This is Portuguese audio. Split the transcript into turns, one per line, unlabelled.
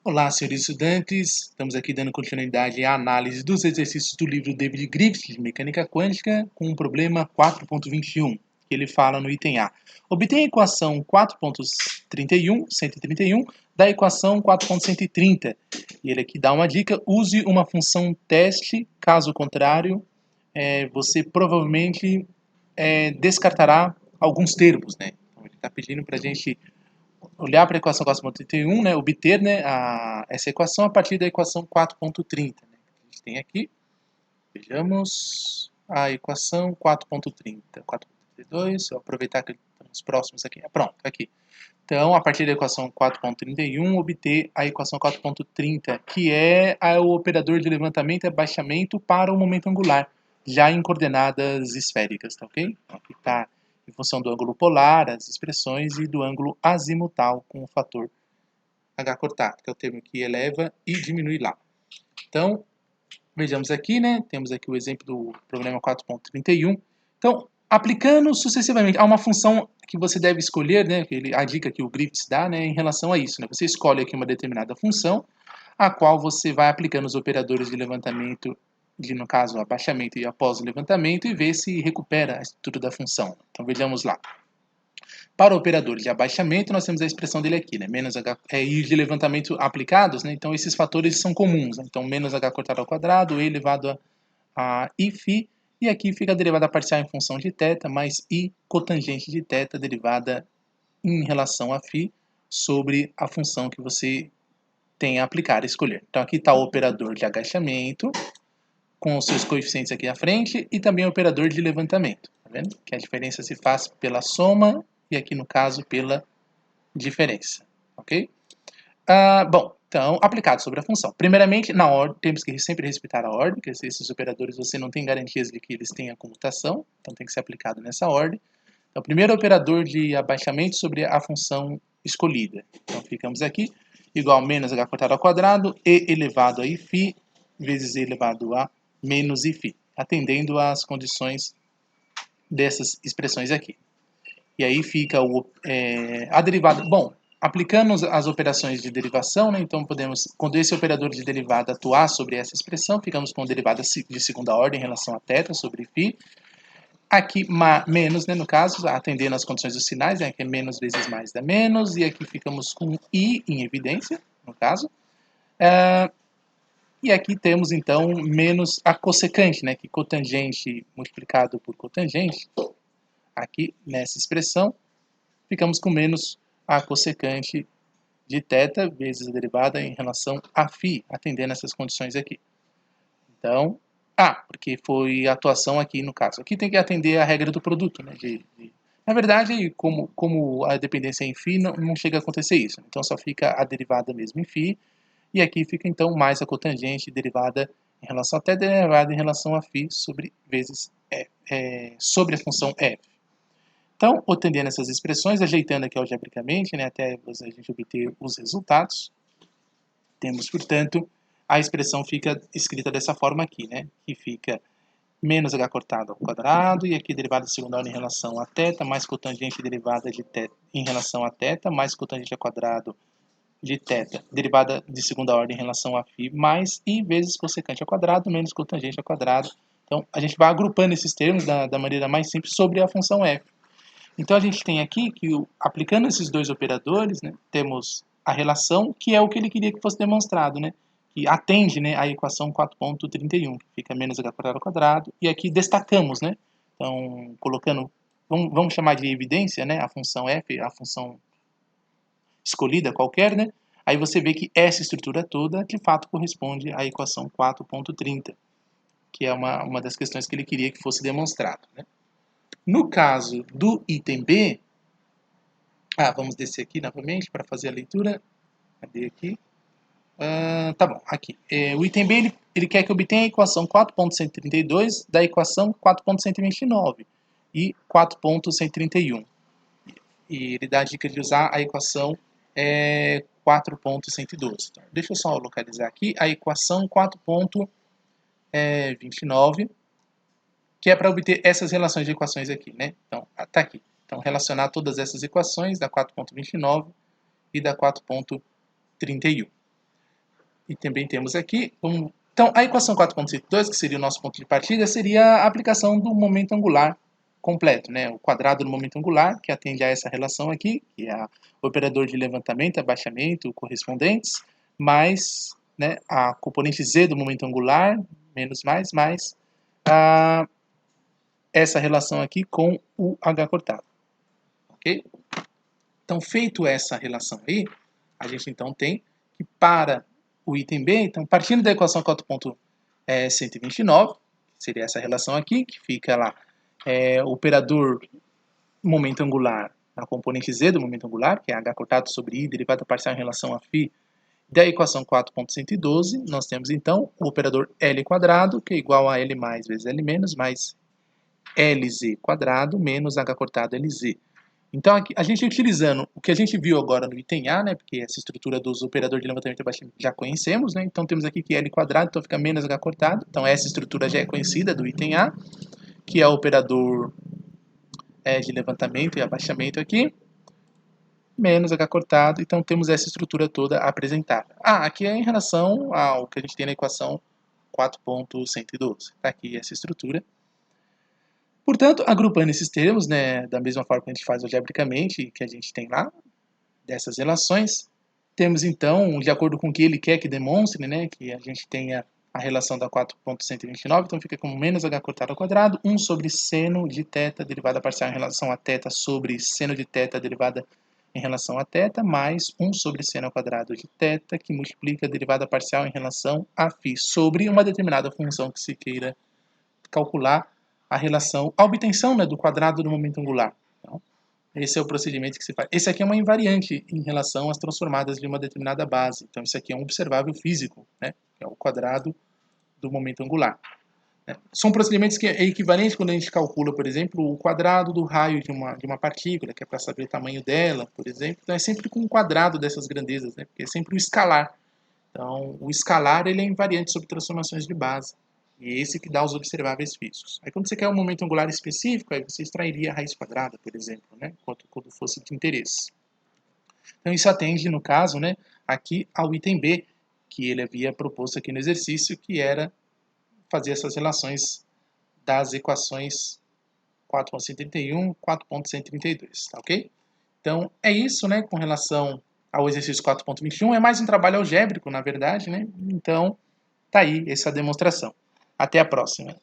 Olá, senhores estudantes. Estamos aqui dando continuidade à análise dos exercícios do livro David Griffith de Mecânica Quântica com o problema 4.21, que ele fala no item A. Obtenha a equação 4.131 da equação 4.130. E ele aqui dá uma dica: use uma função teste, caso contrário, você provavelmente descartará alguns termos, né? Então ele está pedindo para a gente olhar para a equação 4.31, né, obter, né, essa equação a partir da equação 4.30. Né, que a gente tem aqui. Vejamos a equação 4.30. 4.32, vou aproveitar que estamos próximos aqui. Pronto, aqui. Então, a partir da equação 4.31, obter a equação 4.30, que é o operador de levantamento e abaixamento para o momento angular, já em coordenadas esféricas, tá ok? Então, aqui está em função do ângulo polar, as expressões, e do ângulo azimutal com o fator h cortado, que é o termo que eleva e diminui lá. Então, vejamos aqui, né? Temos aqui o exemplo do problema 4.31. Então, aplicando sucessivamente a uma função que você deve escolher, né? A dica que o Griffiths dá, né? Em relação a isso, né? Você escolhe aqui uma determinada função, a qual você vai aplicando os operadores de levantamento, no caso, abaixamento e após o levantamento, e vê se recupera a estrutura da função. Então, vejamos lá. Para o operador de abaixamento, nós temos a expressão dele aqui, né? Menos h, e de levantamento aplicados, né? Então, esses fatores são comuns, né? Então, menos h cortado ao quadrado, e elevado a I∅, e aqui fica a derivada parcial em função de θ, mais I cotangente de θ, derivada em relação a φ, sobre a função que você tem a aplicar, a escolher. Então, aqui está o operador de agachamento, com os seus coeficientes aqui à frente, e também o operador de levantamento, tá vendo? Que a diferença se faz pela soma, e aqui no caso pela diferença, ok? Bom, então, aplicado sobre a função. Primeiramente, na ordem, temos que sempre respeitar a ordem, porque esses operadores você não tem garantias de que eles tenham comutação, então tem que ser aplicado nessa ordem. Então, primeiro operador de abaixamento sobre a função escolhida. Então, ficamos aqui, igual a menos h cortado ao quadrado, e elevado a Iφ, vezes e elevado a menos Iφ, atendendo às condições dessas expressões aqui. E aí fica a derivada. Bom, aplicando as operações de derivação, né, então podemos, quando esse operador de derivada atuar sobre essa expressão, ficamos com derivada de segunda ordem em relação a θ sobre φ. Aqui, menos, né, no caso, atendendo às condições dos sinais, né, que é menos vezes mais dá menos, e aqui ficamos com I em evidência, no caso. E aqui temos, então, menos a cossecante, né, que cotangente multiplicado por cotangente, aqui nessa expressão, ficamos com menos a cossecante de θ vezes a derivada em relação a φ, atendendo essas condições aqui. Então, porque foi a atuação aqui no caso. Aqui tem que atender a regra do produto, né? Na verdade, como a dependência é em φ, não chega a acontecer isso. Então, só fica a derivada mesmo em φ, e aqui fica, então, mais a cotangente derivada em relação a θ, derivada em relação a φ sobre, vezes, sobre a função f. Então, atendendo essas expressões, ajeitando aqui algebricamente, né, até a gente obter os resultados, temos, portanto, a expressão fica escrita dessa forma aqui, né, que fica menos h cortado ao quadrado, e aqui derivada de segunda ordem em relação a θ, mais cotangente derivada de θ em relação a θ, mais cotangente ao quadrado de θ, derivada de segunda ordem em relação a φ, mais I vezes cossecante ao quadrado, menos cotangente ao quadrado. Então, a gente vai agrupando esses termos da maneira mais simples sobre a função f. Então, a gente tem aqui que, aplicando esses dois operadores, né, temos a relação, que é o que ele queria que fosse demonstrado, né, que atende, né, a equação 4.31, que fica menos h quadrado ao quadrado, e aqui destacamos, né, então, colocando, vamos chamar de evidência, né, a função f, a função escolhida qualquer, né, aí você vê que essa estrutura toda, de fato, corresponde à equação 4.30, que é uma das questões que ele queria que fosse demonstrado, né. No caso do item B, vamos descer aqui novamente para fazer a leitura. Cadê aqui? Tá bom, aqui. O item B, ele quer que obtenha a equação 4.132 da equação 4.129 e 4.131. E ele dá a dica de usar a equação 4.112. Então, deixa eu só localizar aqui a equação 4.29, que é para obter essas relações de equações aqui, né? Então, tá aqui. Então, relacionar todas essas equações da 4.29 e da 4.31. E também temos aqui então, a equação 4.102, que seria o nosso ponto de partida, seria a aplicação do momento angular completo, né? O quadrado do momento angular, que atende a essa relação aqui, que é o operador de levantamento, abaixamento, correspondentes, mais, né, a componente z do momento angular, menos mais essa relação aqui com o h cortado, ok? Então, feito essa relação aí, a gente então tem que para o item B, então partindo da equação 4.129, seria essa relação aqui, que fica lá, o operador momento angular na componente z do momento angular, que é h cortado sobre i, derivada parcial em relação a φ, da equação 4.112, nós temos então o operador L quadrado, que é igual a L mais vezes L menos, mais LZ quadrado menos h cortado LZ. Então, aqui, a gente utilizando o que a gente viu agora no item A, né, porque essa estrutura dos operadores de levantamento e abaixamento já conhecemos, né, então temos aqui que L quadrado, então fica menos H cortado, então essa estrutura já é conhecida do item A, que é o operador de levantamento e abaixamento aqui, menos H cortado, então temos essa estrutura toda apresentada. Aqui é em relação ao que a gente tem na equação 4.112, está aqui essa estrutura. Portanto, agrupando esses termos, né, da mesma forma que a gente faz algebricamente, que a gente tem lá, dessas relações, temos então, de acordo com o que ele quer que demonstre, né, que a gente tenha a relação da 4.129, então fica como menos h cortado ao quadrado, 1 sobre seno de θ derivada parcial em relação a θ sobre seno de θ derivada em relação a θ, mais 1 sobre seno ao quadrado de θ, que multiplica a derivada parcial em relação a φ, sobre uma determinada função que se queira calcular a relação, a obtenção, né, do quadrado do momento angular. Então, esse é o procedimento que se faz. Esse aqui é uma invariante em relação às transformadas de uma determinada base. Então, isso aqui é um observável físico, né, que é o quadrado do momento angular. São procedimentos que é equivalente quando a gente calcula, por exemplo, o quadrado do raio de uma partícula, que é para saber o tamanho dela, por exemplo. Então, é sempre com o quadrado dessas grandezas, né, porque é sempre o escalar. Então, o escalar ele é invariante sobre transformações de base. E esse que dá os observáveis físicos. Aí quando você quer um momento angular específico, aí você extrairia a raiz quadrada, por exemplo, né? Quando fosse de interesse. Então isso atende, no caso, né, aqui ao item B, que ele havia proposto aqui no exercício, que era fazer essas relações das equações 4.131 e 4.132, tá ok? Então é isso, né, com relação ao exercício 4.21. É mais um trabalho algébrico, na verdade, né? Então tá aí essa demonstração. Até a próxima.